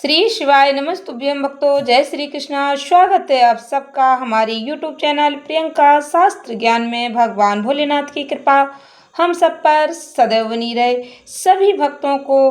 श्री शिवाय नमस्तुभ्यं भक्तों। जय श्री कृष्णा। स्वागत है आप सबका हमारी यूट्यूब चैनल प्रियंका शास्त्र ज्ञान में। भगवान भोलेनाथ की कृपा हम सब पर सदैव बनी रहे। सभी भक्तों को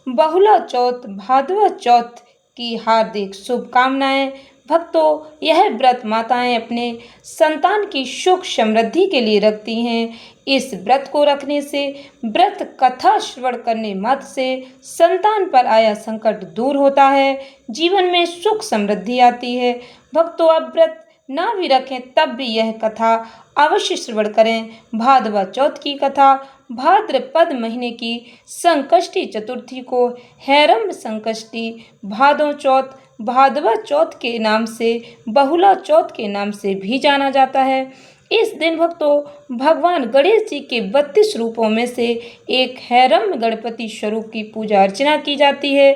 बहुला चौथ भाद्रपद चौथ की हार्दिक शुभकामनाएं। भक्तों, यह व्रत माताएं अपने संतान की सुख समृद्धि के लिए रखती हैं। इस व्रत को रखने से, व्रत कथा श्रवण करने मात्र से संतान पर आया संकट दूर होता है, जीवन में सुख समृद्धि आती है। भक्तों, आप व्रत ना भी रखें तब भी यह कथा अवश्य श्रवण करें। भाद्रपद चौथ की कथा भाद्रपद महीने की संकष्टी चतुर्थी को हैरम्ब संकष्टी, भादो चौथ, भाद्रपद चौथ के नाम से, बहुला चौथ के नाम से भी जाना जाता है। इस दिन भक्तों, भगवान गणेश जी के 32 रूपों में से एक हैरम्ब गणपति स्वरूप की पूजा अर्चना की जाती है।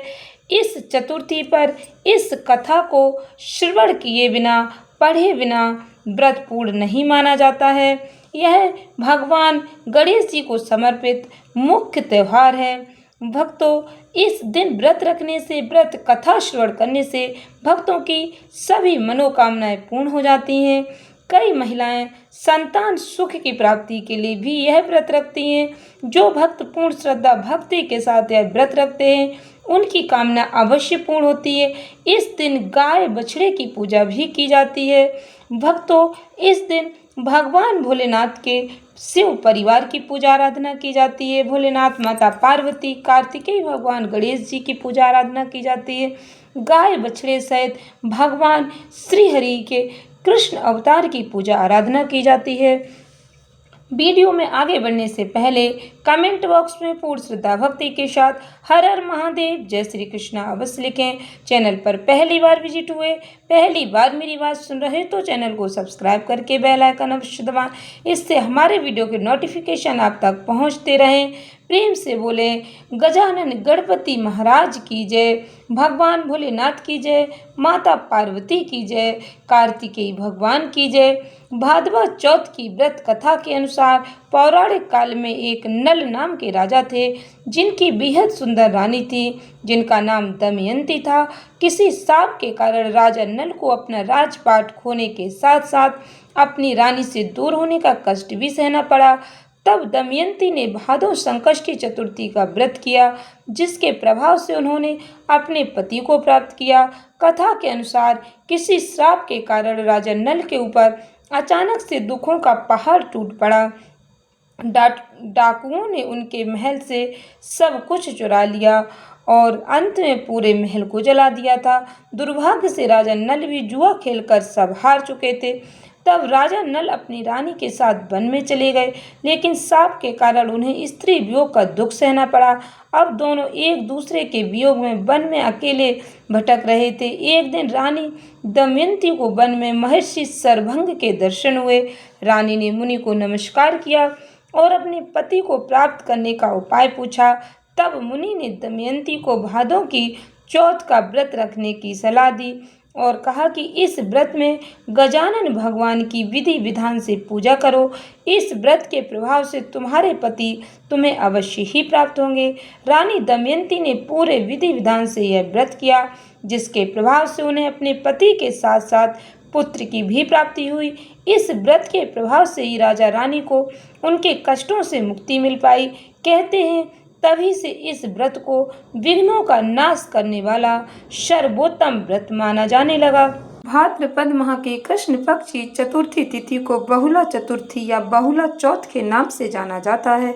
इस चतुर्थी पर इस कथा को श्रवण किए बिना, पढ़े बिना व्रत पूर्ण नहीं माना जाता है। यह भगवान गणेश जी को समर्पित मुख्य त्योहार है। भक्तों, इस दिन व्रत रखने से, व्रत कथा श्रवण करने से भक्तों की सभी मनोकामनाएं पूर्ण हो जाती हैं। कई महिलाएं संतान सुख की प्राप्ति के लिए भी यह व्रत रखती हैं। जो भक्त पूर्ण श्रद्धा भक्ति के साथ यह व्रत रखते हैं, उनकी कामना अवश्य पूर्ण होती है। इस दिन गाय बछड़े की पूजा भी की जाती है। भक्तों, इस दिन भगवान भोलेनाथ के शिव परिवार की पूजा आराधना की जाती है। भोलेनाथ, माता पार्वती, कार्तिकेय भगवान गणेश जी की पूजा आराधना की जाती है। गाय बछड़े सहित भगवान श्री हरि के कृष्ण अवतार की पूजा आराधना की जाती है। वीडियो में आगे बढ़ने से पहले कमेंट बॉक्स में पूर्ण श्रद्धा भक्ति के साथ हर हर महादेव, जय श्री कृष्णा अवश्य लिखें। चैनल पर पहली बार विजिट हुए, पहली बार मेरी बात सुन रहे तो चैनल को सब्सक्राइब करके बेल आइकन अवश्य दबाएं। इससे हमारे वीडियो के नोटिफिकेशन आप तक पहुंचते रहें। प्रेम से बोले गजानन गणपति महाराज की जय, भगवान भोलेनाथ की जय, माता पार्वती की जय, कार्तिकेय भगवान की जय। भाद्रपद चौथ की व्रत कथा के अनुसार पौराणिक काल में एक नल नाम के राजा थे, जिनकी बेहद सुंदर रानी थी, जिनका नाम दमयंती था। किसी शाप के कारण राजा नल को अपना राजपाट खोने के साथ साथ अपनी रानी से दूर होने का कष्ट भी सहना पड़ा। तब दमयंती ने भादो संकष्टी चतुर्थी का व्रत किया, जिसके प्रभाव से उन्होंने अपने पति को प्राप्त किया। कथा के अनुसार किसी श्राप के कारण राजा नल के ऊपर अचानक से दुखों का पहाड़ टूट पड़ा। डाकुओं ने उनके महल से सब कुछ चुरा लिया और अंत में पूरे महल को जला दिया था। दुर्भाग्य से राजा नल भी जुआ खेलकर सब हार चुके थे। तब राजा नल अपनी रानी के साथ वन में चले गए, लेकिन शाप के कारण उन्हें स्त्री वियोग का दुख सहना पड़ा। अब दोनों एक दूसरे के वियोग में वन में अकेले भटक रहे थे। एक दिन रानी दमयंती को वन में महर्षि सरभंग के दर्शन हुए। रानी ने मुनि को नमस्कार किया और अपने पति को प्राप्त करने का उपाय पूछा। तब मुनि ने दमयंती को भादों की चौथ का व्रत रखने की सलाह दी और कहा कि इस व्रत में गजानन भगवान की विधि विधान से पूजा करो। इस व्रत के प्रभाव से तुम्हारे पति तुम्हें अवश्य ही प्राप्त होंगे। रानी दमयंती ने पूरे विधि विधान से यह व्रत किया, जिसके प्रभाव से उन्हें अपने पति के साथ साथ पुत्र की भी प्राप्ति हुई। इस व्रत के प्रभाव से ही राजा रानी को उनके कष्टों से मुक्ति मिल पाई। कहते हैं तभी से इस व्रत को विघ्नों का नाश करने वाला सर्वोत्तम व्रत माना जाने लगा। भाद्रपद माह की कृष्ण पक्ष की चतुर्थी तिथि को बहुला चतुर्थी या बहुला चौथ के नाम से जाना जाता है।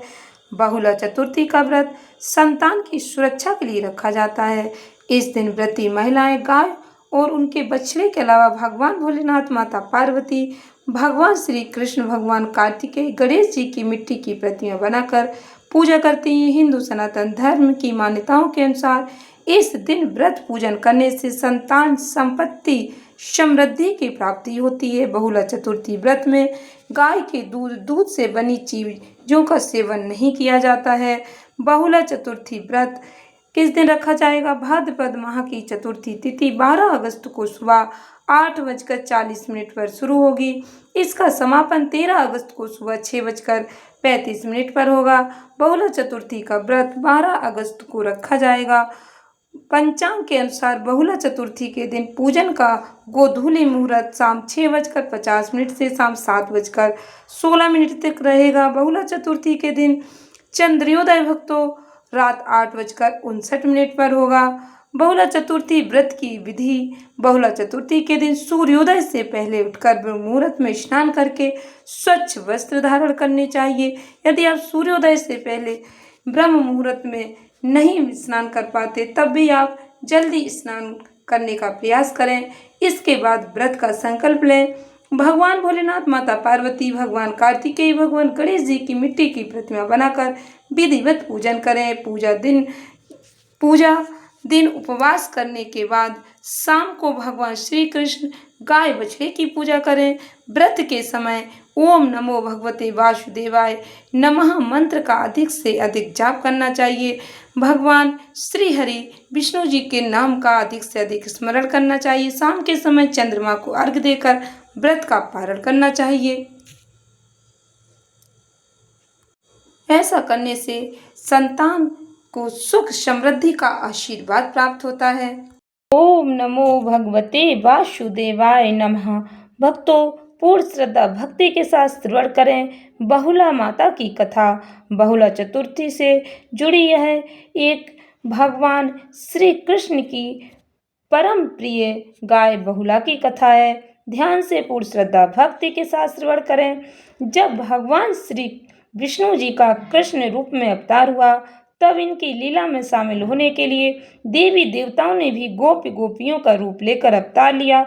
बहुला चतुर्थी का व्रत संतान की सुरक्षा के लिए रखा जाता है। इस दिन व्रती महिलाएं गाय और उनके बछड़े के अलावा भगवान भोलेनाथ, माता पार्वती, भगवान श्री कृष्ण, भगवान कार्तिकेय, गणेश जी की मिट्टी की प्रतिमा बनाकर पूजा करती हैं। हिंदू सनातन धर्म की मान्यताओं के अनुसार इस दिन व्रत पूजन करने से संतान, संपत्ति, समृद्धि की प्राप्ति होती है। बहुला चतुर्थी व्रत में गाय के दूध से बनी चीजों का सेवन नहीं किया जाता है। बहुला चतुर्थी व्रत किस दिन रखा जाएगा? भाद्रपद माह की चतुर्थी तिथि 12 अगस्त को सुबह 8:40 पर शुरू होगी। इसका समापन 13 अगस्त को सुबह 6:35 पर होगा। बहुला चतुर्थी का व्रत 12 अगस्त को रखा जाएगा पंचांग के अनुसार बहुला चतुर्थी के दिन पूजन का गोधूली मुहूर्त शाम 6:50 से शाम 7:16 तक रहेगा। बहुला चतुर्थी के दिन चंद्रोदय भक्तों रात 8:59 पर होगा। बहुला चतुर्थी व्रत की विधि। बहुला चतुर्थी के दिन सूर्योदय से पहले उठकर ब्रह्म मुहूर्त में स्नान करके स्वच्छ वस्त्र धारण करने चाहिए। यदि आप सूर्योदय से पहले ब्रह्म मुहूर्त में नहीं स्नान कर पाते तब भी आप जल्दी स्नान करने का प्रयास करें। इसके बाद व्रत का संकल्प लें। भगवान भोलेनाथ, माता पार्वती, भगवान कार्तिकेय, भगवान गणेश जी की मिट्टी की प्रतिमा बनाकर विधिवत पूजन करें। पूजा दिन उपवास करने के बाद शाम को भगवान श्री कृष्ण गाय बछड़े की पूजा करें। व्रत के समय ओम नमो भगवते वासुदेवाय नमः मंत्र का अधिक से अधिक जाप करना चाहिए। भगवान श्री हरि विष्णु जी के नाम का अधिक से अधिक स्मरण करना चाहिए। शाम के समय चंद्रमा को अर्घ्य देकर व्रत का पारण करना चाहिए। ऐसा करने से संतान को सुख समृद्धि का आशीर्वाद प्राप्त होता है। ओम नमो भगवते वासुदेवाय नमः। भक्तों, पूर्ण श्रद्धा भक्ति के साथ श्रवण करें बहुला माता की कथा। बहुला चतुर्थी से जुड़ी यह एक भगवान श्री कृष्ण की परम प्रिय गाय बहुला की कथा है। ध्यान से पूर्ण श्रद्धा भक्ति के साथ श्रवण करें। जब भगवान श्री विष्णु जी का कृष्ण रूप में अवतार हुआ तब इनकी लीला में शामिल होने के लिए देवी देवताओं ने भी गोपियों का रूप लेकर अवतार लिया।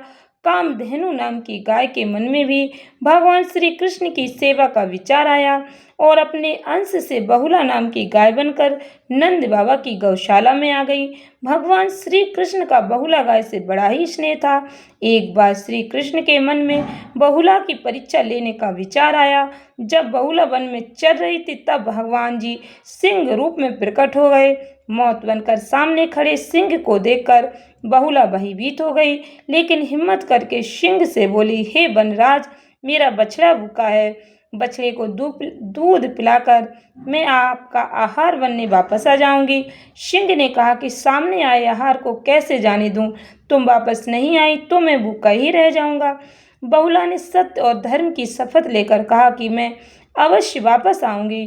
कामधेनु नाम की गाय के मन में भी भगवान श्री कृष्ण की सेवा का विचार आया और अपने अंश से बहुला नाम की गाय बनकर नंद बाबा की गौशाला में आ गई। भगवान श्री कृष्ण का बहुला गाय से बड़ा ही स्नेह था। एक बार श्री कृष्ण के मन में बहुला की परीक्षा लेने का विचार आया। जब बहुला वन में चल रही थी तब भगवान जी सिंह रूप में प्रकट हो गए। मौत बनकर सामने खड़े सिंह को देखकर बहुला भयभीत हो गई, लेकिन हिम्मत करके सिंह से बोली, हे वनराज, मेरा बछड़ा भूखा है। बछड़े को दूध पिलाकर मैं आपका आहार बनने वापस आ जाऊंगी। सिंह ने कहा कि सामने आए आहार को कैसे जाने दूं? तुम वापस नहीं आई तो मैं भूखा ही रह जाऊंगा। बहुला ने सत्य और धर्म की शपथ लेकर कहा कि मैं अवश्य वापस आऊंगी।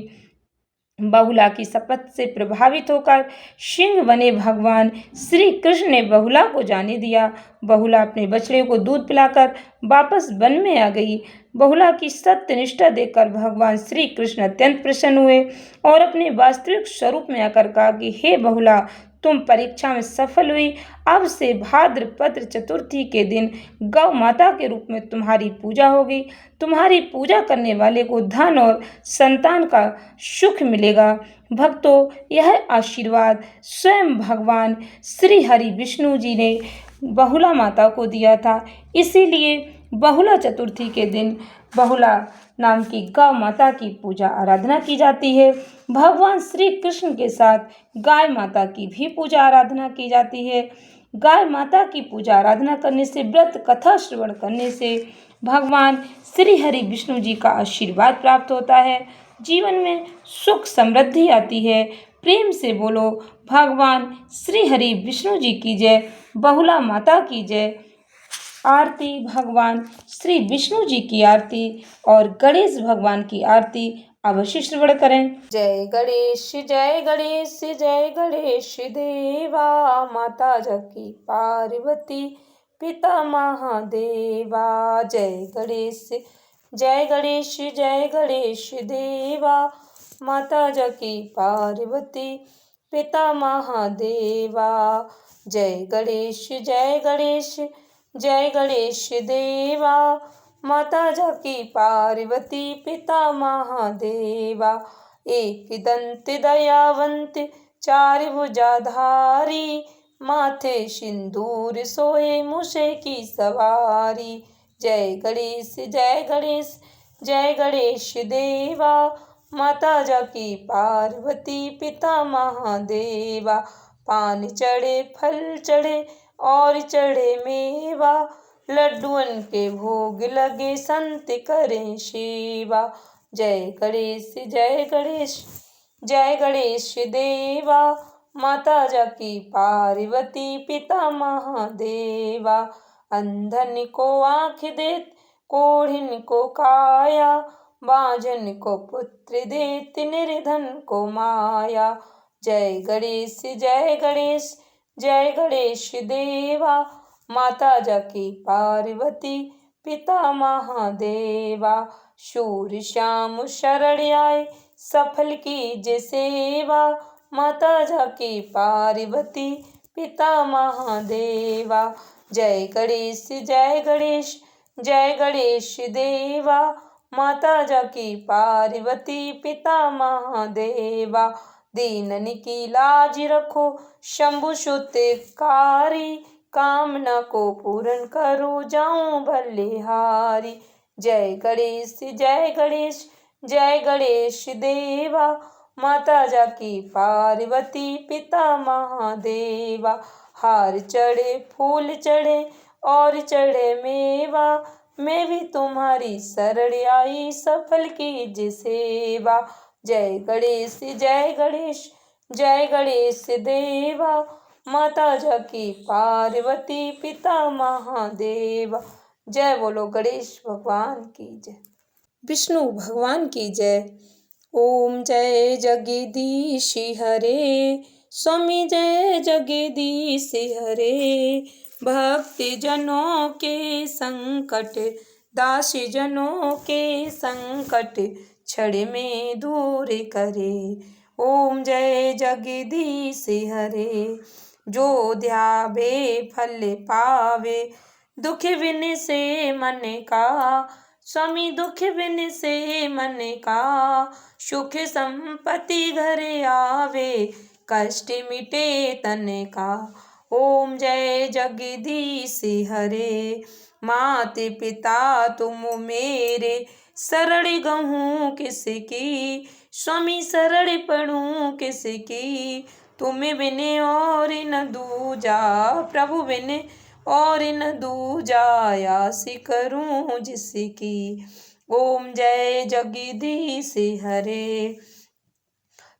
बहुला की शपथ से प्रभावित होकर सिंह बने भगवान श्री कृष्ण ने बहुला को जाने दिया। बहुला अपने बछड़े को दूध पिलाकर वापस वन में आ गई। बहुला की सत्यनिष्ठा देखकर भगवान श्री कृष्ण अत्यंत प्रसन्न हुए और अपने वास्तविक स्वरूप में आकर कहा कि हे बहुला, तुम परीक्षा में सफल हुई। अब से भाद्रपद चतुर्थी के दिन गौ माता के रूप में तुम्हारी पूजा होगी। तुम्हारी पूजा करने वाले को धन और संतान का सुख मिलेगा। भक्तों, यह आशीर्वाद स्वयं भगवान श्री हरि विष्णु जी ने बहुला माता को दिया था। इसीलिए बहुला चतुर्थी के दिन बहुला नाम की गौ माता की पूजा आराधना की जाती है। भगवान श्री कृष्ण के साथ गाय माता की भी पूजा आराधना की जाती है। गाय माता की पूजा आराधना करने से, व्रत कथा श्रवण करने से भगवान श्री हरि विष्णु जी का आशीर्वाद प्राप्त होता है। जीवन में सुख समृद्धि आती है। प्रेम से बोलो भगवान श्री हरि विष्णु जी की जय, बहुला माता की जय। आरती भगवान श्री विष्णु जी की आरती और गणेश भगवान की आरती अवश्य श्रवण करें। जय गणेश जय गणेश जय गणेश देवा, माता जकी पार्वती पिता महादेवा। जय गणेश जय गणेश जय गणेश देवा, माता जकी पार्वती पिता महादेवा। जय गणेश जय गणेश जय गणेश देवा, माता जकी पार्वती पिता महादेवा। एक दंत दयावंत चार भुजाधारी, माथे सिंदूर सोए मुसे की सवारी। जय गणेश जय गणेश जय गणेश देवा, माता जकी पार्वती पिता महादेवा। पान चढ़े फल चढ़े और चढ़े मेवा, लड्डुअन के भोग लगे संत करें सेवा। जय गणेश जय गणेश जय गणेश देवा, माता जाकी पार्वती पिता महादेवा। अंधन को आँख देत, कोढ़िन को काया, बांझन को पुत्र देत, निर्धन को माया। जय गणेश जय गणेश जय गणेश देवा। माता जाकी पार्वती पिता महादेवा। शूर श्याम शरण आए, सफल कीजिए सेवा। माता जाकी पार्वती पिता महादेवा। जय गणेश जय गणेश जय गणेश देवा। माता जाकी पार्वती पिता महादेवा। दीनन की लाज रखो, शंभु सुतकारी, कामना को पूर्ण करो, जाऊं बलिहारी। जय गणेश जय गणेश जय गणेश देवा। माता जाकी पार्वती पिता महादेवा। हार चढ़े फूल चढ़े और चढ़े मेवा, मैं भी तुम्हारी शरण आई, सफल कीजिए सेवा। जय गणेश जय गणेश जय गणेश देवा। माता जाकी पार्वती पिता महादेवा। जय बोलो गणेश भगवान की जय, विष्णु भगवान की जय। ओम जय जगदीश हरे, स्वामी जय जगदीश हरे। भक्ति जनों के संकट, दासी जनों के संकट, क्षण में दूर करे। ओम जय जगदीश हरे। जो ध्यावे फल पावे, दुख बिन से मन का, स्वामी दुख बिन से मन का, सुख संपत्ति घर आवे, कष्ट मिटे तन का। ओम जय जगदीश हरे। माते पिता तुम मेरे, शरण गहूँ किसकी, स्वामी शरण पढ़ूं किसकी। तुम बिन और न दूजा, प्रभु बिन और न दूजा, आस करूं जिसकी। ओम जय जगदीश हरे।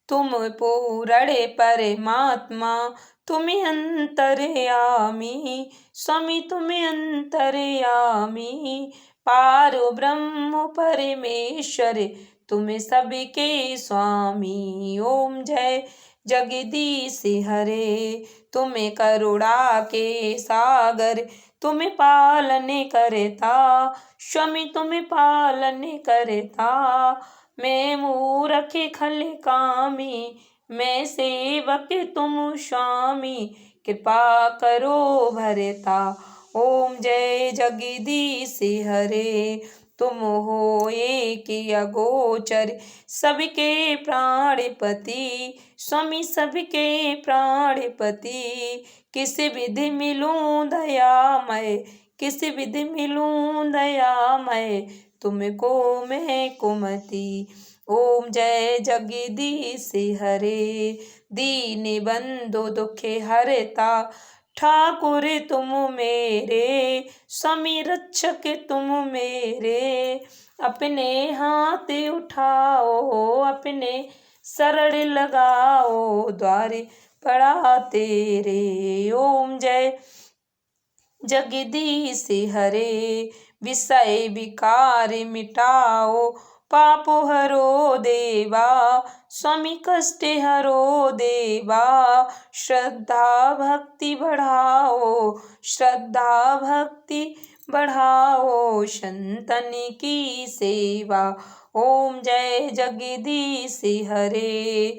तुम पूर्ण परमात्मा, तुम अंतर्यामी, स्वामी तुम अंतर्यामी। पारो ब्रह्म परमेश्वर, तुम सबके स्वामी। ओम जय जगदीश हरे। तुम्हें करुणा के सागर, तुम्हें पालन करता, स्वामी तुम्हें पालन करता। मैं मूरख खल कामी, मैं सेवक तुम स्वामी, कृपा करो भरता। ओम जय जगदीश हरे। तुम हो एक अगोचर, सबके प्राणपति, स्वामी सबके प्राणपति। किस विधि मिलूं दयामय, किस विधि मिलूं दयामय, तुमको मैं कुमति। ओम जय जगदीश हरे। दीन बंधु दुख हरता, ठाकुर तुम मेरे, स्वामी रक्षक तुम मेरे। अपने हाथ उठाओ, अपने शरण लगाओ, द्वारे पड़ा तेरे। ओम जय जगदीश हरे। विषय विकार मिटाओ, पाप हरो देवा, स्वामी कष्ट हरो देवा। श्रद्धा भक्ति बढ़ाओ, श्रद्धा भक्ति बढ़ाओ, संतन की सेवा। ओम जय जगदीश हरे।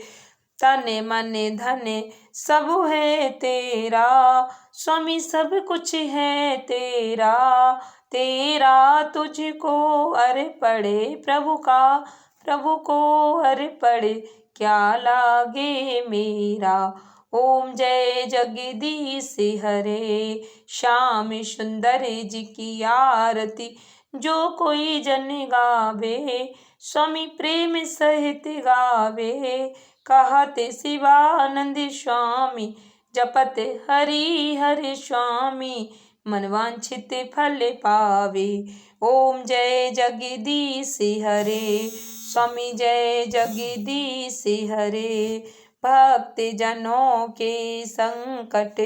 तन मन धन सब है तेरा, स्वामी सब कुछ है तेरा। तेरा तुझको अर्पणे, प्रभु का प्रभु को अर्पणे, क्या लागे मेरा। ओम जय जगदीश हरे। श्याम सुंदर जी की आरती, जो कोई जन गावे, स्वामी प्रेम सहित गावे। कहते शिवानंद स्वामी, जपत हरि हरि स्वामी, मनवांछित फल पावे। ओम जय जगदीश हरे। स्वामी जय जगदीश हरे। भक्ति जनों के संकट,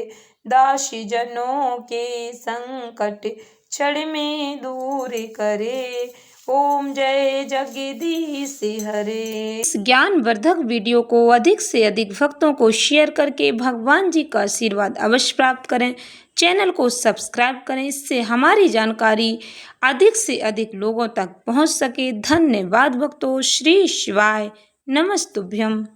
दासी जनों के संकट क्षण में दूर करे। ओम जय जगदीश हरे। इस ज्ञानवर्धक वीडियो को अधिक से अधिक भक्तों को शेयर करके भगवान जी का आशीर्वाद अवश्य प्राप्त करें। चैनल को सब्सक्राइब करें, इससे हमारी जानकारी अधिक से अधिक लोगों तक पहुंच सके। धन्यवाद भक्तों। श्री शिवाय नमस्तुभ्यम।